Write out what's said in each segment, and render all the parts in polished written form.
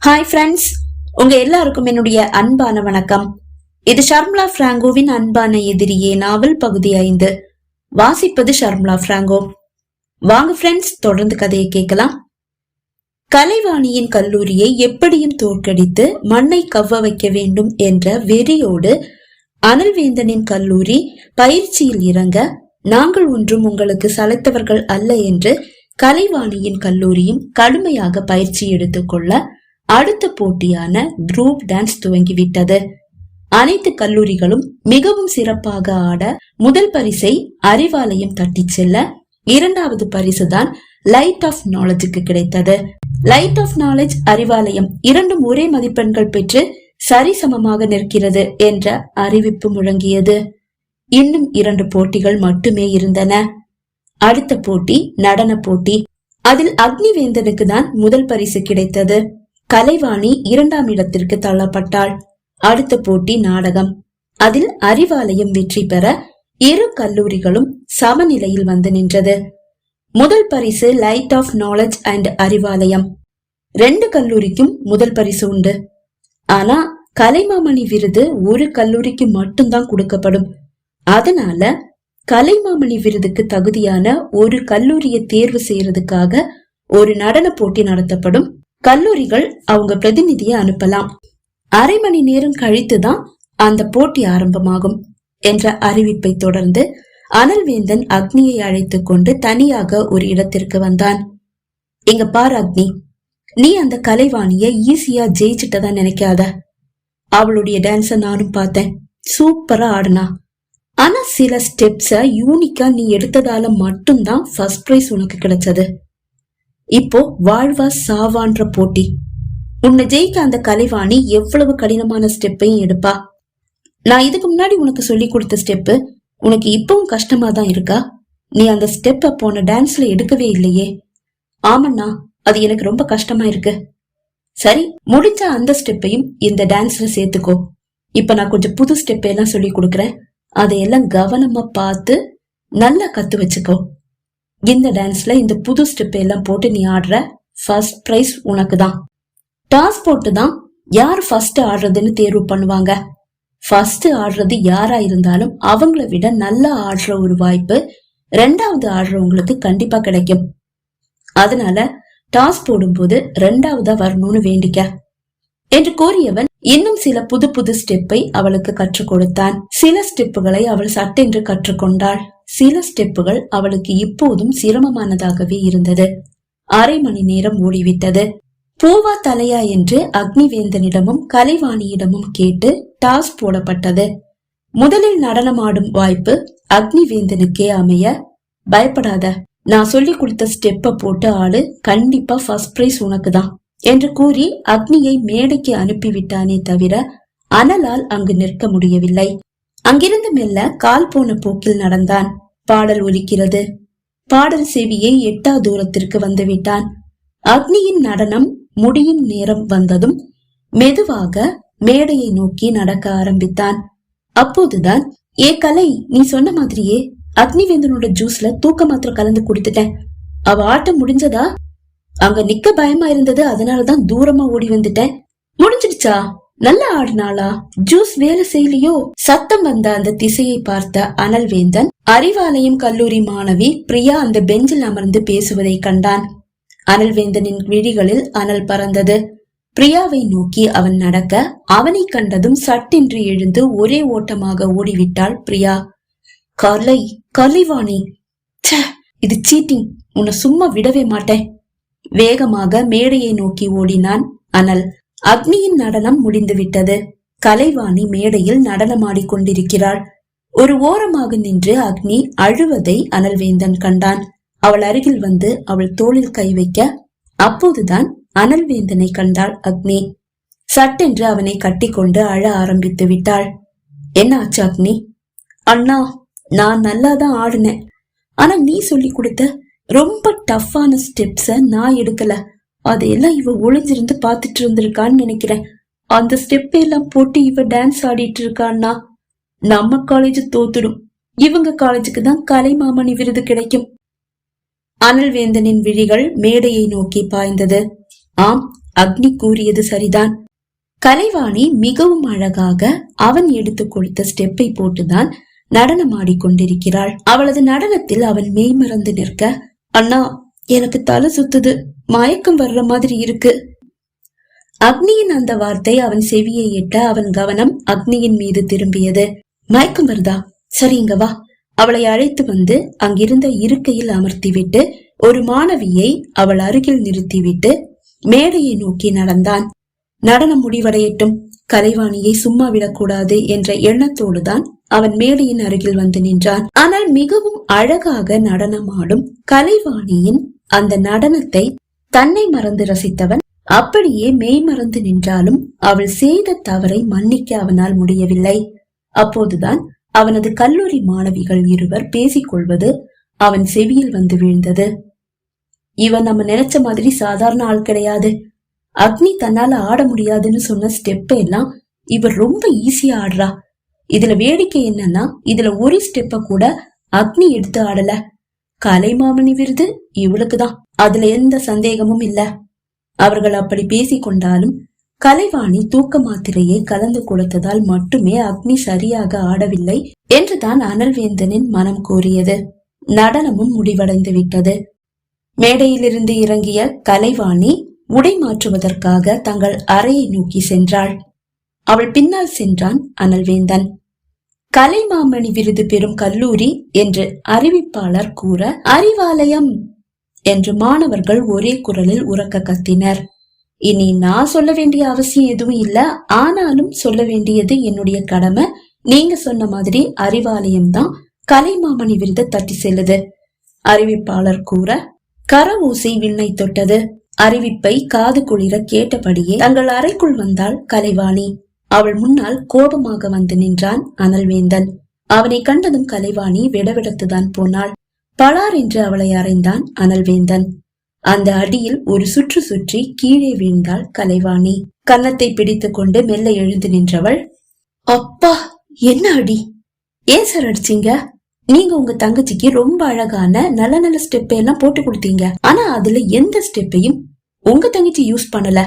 Hi friends, உங்க எல்லாருக்கும் என்னுடைய அன்பான வணக்கம். இது ஷர்மிளா பிராங்கோவின் அன்பான எதிரியே நாவல் பகுதி 5. வாசிப்பது ஷர்மிளா பிராங்கோ. வாங்க ஃப்ரெண்ட்ஸ், தொடர்ந்து கதையை கேட்கலாம். கலைவாணியின் கல்லூரியை எப்படியும் தோற்கடித்து மண்ணை கவ்வ வைக்க வேண்டும் என்ற வெறியோடு அனல்வேந்தனின் கல்லூரி பயிற்சியில் இறங்க, நாங்கள் ஒன்றும் உங்களுக்கு சளைத்தவர்கள் அல்ல என்று கலைவாணியின் கல்லூரியும் கடுமையாக பயிற்சி எடுத்துக்கொள்ள அடுத்த போட்டியான குரூப் டான்ஸ் துவங்கிவிட்டது. அனைத்து கல்லூரிகளும் மிகவும் சிறப்பாக ஆட முதல் பரிசை அறிவாலயம் தட்டி செல்ல, இரண்டாவது பரிசுதான் லைட் ஆஃப் நாலேஜுக்கு கிடைத்தது. லைட் ஆஃப் நாலேஜ், அறிவாலயம் இரண்டும் ஒரே மதிப்பெண்கள் பெற்று சரிசமமாக நிற்கிறது என்ற அறிவிப்பு முழங்கியது. இன்னும் 2 போட்டிகள் மட்டுமே இருந்தன. அடுத்த போட்டி நடன போட்டி. அதில் அக்னிவேந்தனுக்கு தான் முதல் பரிசு கிடைத்தது. கலைவாணி 2ஆம் இடத்திற்கு தள்ளப்பட்டாள். அடுத்த போட்டி நாடகம். அதில் அறிவாலயம் வெற்றி பெற இரு கல்லூரிகளும் சமநிலையில் வந்து நின்றது. முதல் பரிசு light of knowledge and Arivalayam. 2 கல்லூரிக்கும் முதல் பரிசு உண்டு. ஆனா கலைமாமணி விருது ஒரு கல்லூரிக்கு மட்டும்தான் கொடுக்கப்படும். அதனால கலைமாமணி விருதுக்கு தகுதியான ஒரு கல்லூரியை தேர்வு செய்யறதுக்காக ஒரு நடன போட்டி நடத்தப்படும். கல்லூரிகள் அவங்க பிரதிநிதியை அனுப்பலாம். அரை மணி நேரம் கழித்துதான் அந்த போட்டி ஆரம்பமாகும் என்ற அறிவிப்பை தொடர்ந்து அனல்வேந்தன் அக்னியை அழைத்துக் கொண்டு தனியாக ஒரு இடத்திற்கு வந்தான். இங்க பாரு அக்னி, நீ அந்த கலைவாணிய ஈஸியா ஜெயிச்சுட்டதான் நினைக்காத. அவளுடைய டான்ஸ நானும் பார்த்தேன், சூப்பரா ஆடுனா. ஆனா சில ஸ்டெப்ஸ யூனிக்கா நீ எடுத்ததால மட்டும்தான் ஃபர்ஸ்ட் பிரைஸ் உனக்கு கிடைச்சது. இப்போ வாழ்வா சாவான்ற போட்டி. உன்னை ஜெயிக்க அந்த கலைவாணி எவ்வளவு கடினமான ஸ்டெப்பையும் எடுப்பா. நான் இதுக்கு முன்னாடி உனக்கு சொல்லி கொடுத்த ஸ்டெப்பு உனக்கு இப்பவும் கஷ்டமா தான் இருக்கா? நீ அந்த ஸ்டெப்ப போன டான்ஸ்ல எடுக்கவே இல்லையே. ஆமண்ணா, அது எனக்கு ரொம்ப கஷ்டமா இருக்கு. சரி, முடிஞ்ச அந்த ஸ்டெப்பையும் இந்த டான்ஸ்ல சேர்த்துக்கோ. இப்ப நான் கொஞ்சம் புது ஸ்டெப் எல்லாம் சொல்லி கொடுக்கறேன். அதையெல்லாம் கவனமா பார்த்து நல்லா கத்து வச்சுக்கோ. இந்த டான்ஸ்ல இந்த புது ஸ்டெப் எல்லாம் போட்டு நீ ஆடுற, ஃபர்ஸ்ட் பிரைஸ் உனக்கு தான். டாஸ் போட்டு தான் யார் ஃபர்ஸ்ட் ஆடுறதுன்னு தேர்வு பண்ணுவாங்க. ஃபர்ஸ்ட் ஆடுறது யாரா இருந்தாலும் அவங்கள விட நல்லா ஆடுற ஒரு வாய்ப்பு 2வது ஆடுறவங்களுக்கு கண்டிப்பா கிடைக்கும். அதனால டாஸ் போடும்போது 2வதா வரணும்னு வேண்டிக்க என்று கூறியவன் இன்னும் சில புது புது ஸ்டெப்பை அவளுக்கு கற்றுக் கொடுத்தான். சில ஸ்டெப்புகளை அவள் சட்டென்று கற்றுக்கொண்டாள். சில ஸ்டெப்புகள் அவளுக்கு இப்போதும் சிரமமானதாகவே இருந்தது. அரை மணி நேரம் ஓடிவிட்டது. பூவா தலையா என்று அக்னிவேந்தனிடமும் கலைவாணியிடமும் கேட்டு டாஸ் போடப்பட்டது. முதலில் நடனமாடும் வாய்ப்பு அக்னிவேந்தனுக்கே அமைய, பயப்படாத, நான் சொல்லி கொடுத்த ஸ்டெப்ப போட்டு ஆளு, கண்டிப்பா ஃபர்ஸ்ட் பிரைஸ் உனக்கு தான் என்று கூறி அக்னியை மேடைக்கு அனுப்பிவிட்டானே தவிர அனலால் அங்கு நிற்க முடியவில்லை. அங்கிருந்து மெல்ல கால் போன போக்கில் நடந்தான். பாடல் ஒலிக்கிறது. பாடல் செவியை எட்டா தூரத்திற்கு வந்துவிட்டான். அக்னியின் நடனம் முடியும் நேரம் வந்ததும் மெதுவாக மேடையை நோக்கி நடக்க ஆரம்பித்தான். அப்போதுதான், ஏ கலை, நீ சொன்ன மாதிரியே அக்னிவேந்தனோட ஜூஸ்ல தூக்க மாத்திரம் கலந்து குடித்துட்டேன். அவ ஆட்டம் முடிஞ்சதா? அங்க நிக்க பயமா இருந்தது, அதனாலதான் தூரமா ஓடி வந்துட்டேன். முடிஞ்சிடுச்சா? நல்லா ஆடினாளா? ஜூஸ் வேலை செய்யலையோ? சத்தம் வந்த அந்த திசையை பார்த்த அனல்வேந்தன் அறிவாலயம் கல்லூரி மாணவி பிரியா அந்த பெஞ்சில் அமர்ந்து பேசுவதை கண்டான். அனல்வேந்தனின் விழிகளில் அனல் பறந்தது. பிரியாவை நோக்கி அவன் நடக்க, அவனை கண்டதும் சட்டென்று எழுந்து ஒரே ஓட்டமாக ஓடிவிட்டாள் பிரியா. கலைவாணி, இது சீட்டிங், உன்னை சும்மா விடவே மாட்டேன். வேகமாக மேடையை நோக்கி ஓடினான் அனல். அக்னியின் நடனம் முடிந்துவிட்டது. கலைவாணி மேடையில் நடனமாடிக் கொண்டிருக்கிறாள். ஒரு ஓரமாக நின்று அக்னி அழுவதை அனல்வேந்தன் கண்டான். அவள் அருகில் வந்து அவள் தோளில் கை வைக்க, அப்போதுதான் அனல்வேந்தனை கண்டாள் அக்னி. சட்டென்று அவனை கட்டிக்கொண்டு அழ ஆரம்பித்து விட்டாள். என்ன ஆச்சு அக்னி? அண்ணா, நான் நல்லாதான் ஆடினேன். ஆனா நீ சொல்லி கொடுத்த ரொம்ப டஃப்பான ஸ்டெப்ஸ நான் எடுக்கல. அதையெல்லாம் இவ ஒளிஞ்சிருந்து பாத்துட்டு இருந்திருக்கான்னு நினைக்கிறேன். அந்த ஸ்டெப் எல்லாம் போட்டு இவ டான்ஸ் ஆடிட்டு இருக்கான்னா நம்ம காலேஜ் தோத்துடும். இவங்க காலேஜுக்கு தான் கலைமாமணி விருது கிடைக்கும். அனல்வேந்தனின் விழிகள் மேடையை நோக்கி பாய்ந்தது. ஆம், அக்னி கூறியது சரிதான். கலைவாணி மிகவும் அழகாக அவன் எடுத்து கொடுத்த ஸ்டெப்பை போட்டுதான் நடனம் ஆடிக்கொண்டிருக்கிறாள். அவளது நடனத்தில் அவன் மெய்மறந்து நிற்க, அண்ணா எனக்கு தலை சுத்துது, மயக்கம் வர்ற மாதிரி இருக்கு. அக்னியின் அந்த வார்த்தை அவன் செவியை எட்ட அவன் கவனம் அக்னியின் மீது திரும்பியது. மயக்கம் வருதா? சரி, இங்க வா. அவளை அழைத்து வந்து அங்கிருந்த இருக்கையில் அமர்த்திவிட்டு ஒரு மாணவியை அவள் அருகில் நிறுத்திவிட்டு மேடையை நோக்கி நடந்தான். நடனம் முடிவடையட்டும், கலைவாணியை சும்மா விடக்கூடாது என்ற எண்ணத்தோடுதான் அவன் மேடையின் அருகில் வந்து நின்றான். ஆனால் மிகவும் அழகாக நடனமாடும் கலைவாணியின் அந்த நடனத்தை தன்னை மறந்து ரசித்தவன் அப்படியே மெய் மறந்து நின்றாலும் அவள் செய்த தவறை மன்னிக்க அவனால் முடியவில்லை. அப்போதுதான் அவனது கல்லூரி மாணவிகள் இருவர் பேசிக் கொள்வது அவன் செவியில் வந்து வீழ்ந்தது. இவன் நம்ம நினைச்ச மாதிரி சாதாரண ஆள் கிடையாது. அக்னி தன்னால ஆட முடியாதுன்னு சொன்ன ஸ்டெப் எல்லாம் இவர் ரொம்ப ஈஸியா ஆடுறா. இதுல வேடிக்கை என்னன்னா, இதுல ஒரு ஸ்டெப்ப கூட அக்னி எடுத்து ஆடல. கலைமாமணி விருது இவளுக்குதான், அதுல எந்த சந்தேகமும் இல்ல. அவர்கள் அப்படி பேசிக் கொண்டாலும் கலைவாணி தூக்க மாத்திரையை கலந்து கொடுத்ததால் மட்டுமே அக்னி சரியாக ஆடவில்லை என்றுதான் அனல்வேந்தனின் மனம் கூறியது. நடனமும் முடிவடைந்து விட்டது. மேடையிலிருந்து இறங்கிய கலைவாணி உடை மாற்றுவதற்காக தங்கள் அறையை நோக்கி சென்றாள். அவள் பின்னால் சென்றான் அனல்வேந்தன். கலைமாமணி விருது பெறும் கல்லூரி என்று அறிவிப்பாளர் கூற, அறிவாலயம் என்று மாணவர்கள் ஒரே குரலில் உரக்க கத்தினர். இனி நான் சொல்ல வேண்டிய அவசியம் எதுவும் இல்ல, ஆனாலும் சொல்ல வேண்டியது என்னுடைய கடமை. நீங்க சொன்ன மாதிரி அறிவாலயம் தான் கலைமாமணி விருதை தட்டி செல்லுது. அறிவிப்பாளர் கூற கர ஊசை விண்ணை தொட்டது. அறிவிப்பை காது குளிர கேட்டபடியே தங்கள் அறைக்குள் வந்தாள் கலைவாணி. அவள் முன்னால் கோபமாக வந்து நின்றான் அனல்வேந்தன். அவனை கண்டதும் கலைவாணி விடவிடத்துதான் போனாள். பளார் என்று அவளை அறைந்தான் அனல்வேந்தன். அந்த அடியில் ஒரு சுற்று சுற்றி கீழே வீழ்ந்தாள் கலைவாணி. கன்னத்தை பிடித்துக் கொண்டு மெல்ல எழுந்து நின்றவள், அப்பா என்ன அடி! ஏன் சார் அடிச்சீங்க? நீங்க உங்க தங்கச்சிக்கு ரொம்ப அழகான நல்ல நல்ல ஸ்டெப் எல்லாம் போட்டு கொடுத்தீங்க. ஆனா அதுல எந்த ஸ்டெப்பையும் உங்க தங்கச்சி யூஸ் பண்ணல.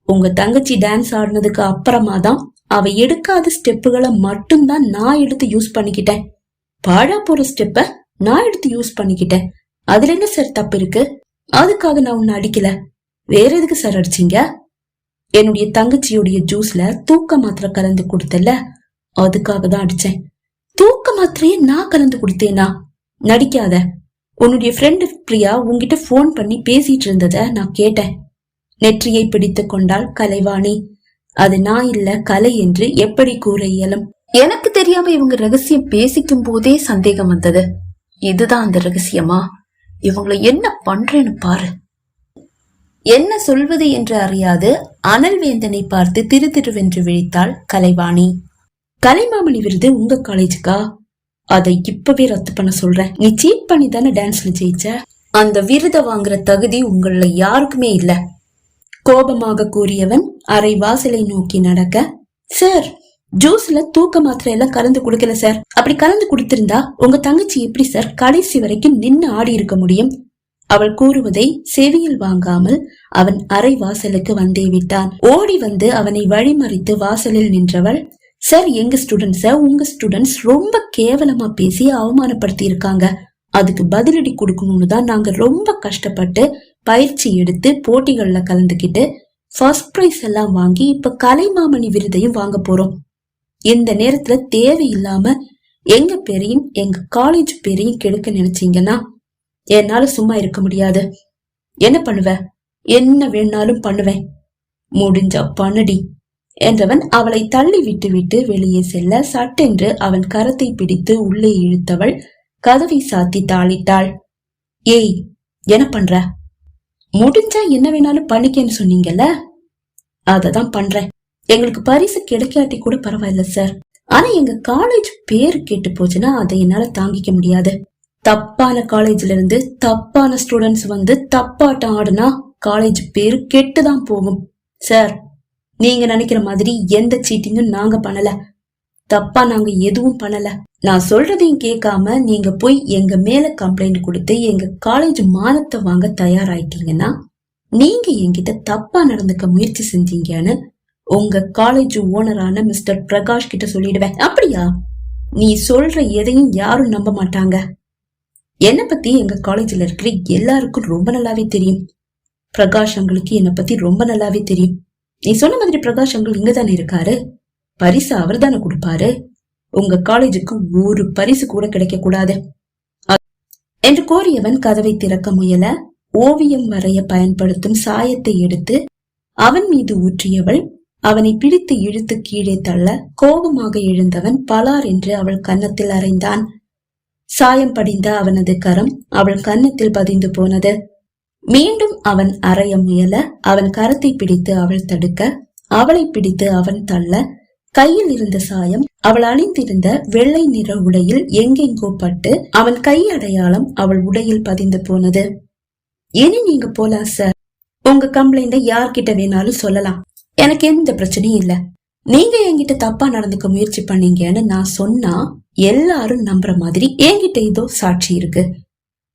உங்க தங்கச்சி டான்ஸ் ஆடினதுக்கு அப்புறமா தான் அவ எடுக்காத ஸ்டெப்புகளை மட்டும்தான் நான் எடுத்து யூஸ் பண்ணிக்கிட்டேன். பாழா போற ஸ்டெப்ப நான் எடுத்து யூஸ் பண்ணிக்கிட்டேன். அதுல என்ன சார் தப்பு இருக்கு? அதுக்காக நான் உன்னை அடிக்கல. வேற எதுக்கு சார் அடிச்சீங்க? என்னுடைய தங்கச்சியுடைய ஜூஸ்ல தூக்க மாத்திரை கலந்து கொடுத்தல, அதுக்காக தான் அடிச்சேன். தூக்க மாத்திரையே நான் கலந்து கொடுத்தேனா? நடிக்காத. உன்னுடைய ஃப்ரெண்டு பிரியா உன்கிட்ட போன் பண்ணி பேசிட்டு இருந்தத நான் கேட்டேன். நெற்றியை பிடித்துக் கொண்டாள் கலைவாணி. அது நான் இல்ல கலை என்று எப்படி கூற இயலும்? எனக்கு தெரியாம இவங்க ரகசியம் பேசிக்கும் போதே சந்தேகம் வந்தது. இதுதான் அந்த ரகசியமா? இவங்களை என்ன பண்றேன்னு பாரு. என்ன சொல்வது என்று அறியாது அனல்வேந்தனை பார்த்து திரு திருவென்று விழித்தாள் கலைவாணி. கலைமாமணி விருது உங்க காலேஜுக்கா? அதை இப்பவே ரத்து பண்ண சொல்றேன். நீ சீட் பண்ணி தானே டான்ஸ்ல ஜெயிச்ச. அந்த விருதை வாங்குற தகுதி உங்கள யாருக்குமே இல்ல. கோபமாக கூறியவன் அரை வாசலை நோக்கி நடக்க, சார் ஜூஸ்ல தூக்க மாத்திரை எல்லாம் கலந்து குடுக்கல சார். அப்படி கலந்து குடுத்திருந்தா உங்க தங்கச்சி எப்படி சார் கடைசி வரைக்கும் நின்னு ஆடி இருக்க முடியும்? அவள் கூறுவதை செவியில் வாங்காமல் அவன் அரை வாசலுக்கு வந்தே விட்டான். ஓடி வந்து அவனை வழிமறித்து வாசலில் நின்றவள், சார் எங்க ஸ்டூடெண்ட்ஸ உங்க ஸ்டூடெண்ட்ஸ் ரொம்ப கேவலமா பேசி அவமானப்படுத்தி இருக்காங்க. அதுக்கு பதிலடி கொடுக்கணும்னு தான் நாங்க ரொம்ப கஷ்டப்பட்டு பயிற்சி எடுத்து போட்டிகள்ல கலந்துக்கிட்டு ஃபர்ஸ்ட் பிரைஸ் எல்லாம் வாங்கி இப்ப கலைமாமணி விருதையும் வாங்க போறோம். இந்த நேரத்துல தேவையில்லாம எங்க பேரையும் எங்க காலேஜ் பேரையும் கெடுக்க நினைச்சீங்கன்னா என்னால சும்மா இருக்க முடியாது. என்ன பண்ணுவ? என்ன வேணாலும் பண்ணுவேன். முடிஞ்சா பண்ணுடி என்றவன் அவளை தள்ளி விட்டு விட்டு வெளியே செல்ல சட்டென்று அவன் கரத்தை பிடித்து உள்ளே இழுத்தவள் கதவை சாத்தி தாளிட்டாள். ஏய் என்ன பண்ற? முடிஞ்சா என்ன வேணாலும் பண்ணிக்கன்னு சொன்னீங்கல்ல, அததான் பண்றேன். எங்களுக்கு பரிசு கிடைக்காட்டி கூட பரவாயில்ல சார். ஆனா எங்க காலேஜ் பேரு கேட்டு போச்சுன்னா அதை என்னால தாங்கிக்க முடியாது. தப்பான காலேஜ்ல இருந்து தப்பான ஸ்டூடெண்ட்ஸ் வந்து தப்பாட்டம் ஆடுனா காலேஜ் பேரு கெட்டுதான் போகும் சார். நீங்க நினைக்கிற மாதிரி எந்த சீட்டிங்கும் நாங்க பண்ணல. தப்பா நாங்க எதுவும் பண்ணல. நான் சொல்றதையும் கேட்காம நீங்க போய் எங்க மேல கம்ப்ளைண்ட் கொடுத்து எங்க காலேஜ் மானத்தை வாங்க தயாராயிட்டீங்கன்னா நீங்க என்கிட்ட தப்பா நடந்துக்க முயற்சி செஞ்சீங்கன்னு உங்க காலேஜ் ஓனரான மிஸ்டர் பிரகாஷ் கிட்ட சொல்லிடுவேன். அப்படியா? நீ சொல்ற எதையும் யாரும் நம்ப மாட்டாங்க. என்ன பத்தி எங்க காலேஜ்ல இருக்கிற எல்லாருக்கும் ரொம்ப நல்லாவே தெரியும். பிரகாஷ் அங்களுக்கு என்ன பத்தி ரொம்ப நல்லாவே தெரியும். நீ சொன்ன மாதிரி பிரகாஷ் அங்கிள் இங்கதானே இருக்காரு. பரிசு அவர் தானே கொடுப்பாரு. உங்க காலேஜுக்கு ஒரு பரிசு கூட கிடைக்க கூடாது என்று கோரியவன் கதவை திறக்க முயல ஓவியம் வரைய பயன்படுத்தும் சாயத்தை எடுத்து அவன் மீது ஊற்றியவள் அவனை பிடித்து இழுத்து கீழே தள்ள கோபமாக எழுந்தவன் பலார் என்று அவள் கன்னத்தில் அறைந்தான். சாயம் படிந்த அவனது கரம் அவள் கன்னத்தில் பதிந்து போனது. மீண்டும் அவன் அறைய முயல அவன் கரத்தை பிடித்து அவள் தடுக்க அவளை பிடித்து அவன் தள்ள கையில் இருந்த சாயம் அவள் அணிந்திருந்த வெள்ளை நிற உடையில் எங்கெங்கோ பட்டு அவன் கை அடையாளம் அவள் உடையில் பதிந்து போனது. இனி நீங்க போலாம் சார். உங்க கம்ப்ளைண்ட யார்கிட்ட வேணாலும் சொல்லலாம். எனக்கு எந்த பிரச்சனையும் இல்ல. நீங்க என்கிட்ட தப்பா நடந்துக்க முயற்சி பண்ணீங்கன்னு நான் சொன்னா எல்லாரும் நம்புற மாதிரி என்கிட்ட இதோ சாட்சி இருக்கு.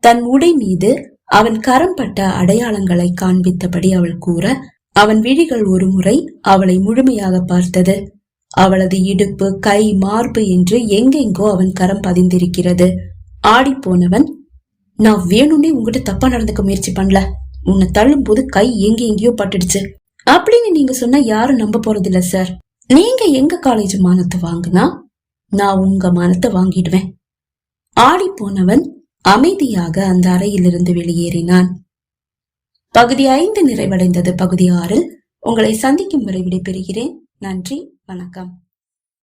தன் உடை மீது அவன் கரம் பட்ட அடையாளங்களை காண்பித்தபடி அவள் கூற அவன் விழிகள் ஒரு முறை அவளை முழுமையாக பார்த்தது. அவளது இடுப்பு, கை, மார்பு என்று எங்கெங்கோ அவன் கரம் பதிந்திருக்கிறது. ஆடி போனவன், நான் வேணும்னே உங்ககிட்ட தப்பா நடந்துக்க முயற்சி பண்ணல. உன்னை தள்ளும் போது கை எங்கெங்கயோ பட்டுடுச்சு அப்படின்னு நீங்க சொன்னா யாரும் நம்ப போறது இல்ல சார். நீங்க எங்க காலேஜ் மானத்தை வாங்கினா நான் உங்க மானத்தை வாங்கிடுவேன். ஆடி போனவன் அமைதியாக அந்த அறையிலிருந்து வெளியேறினான். பகுதி 5 நிறைவடைந்தது. பகுதி 6 உங்களை சந்திக்கும் வரை விடைபெறுகிறேன். நன்றி, வணக்கம்.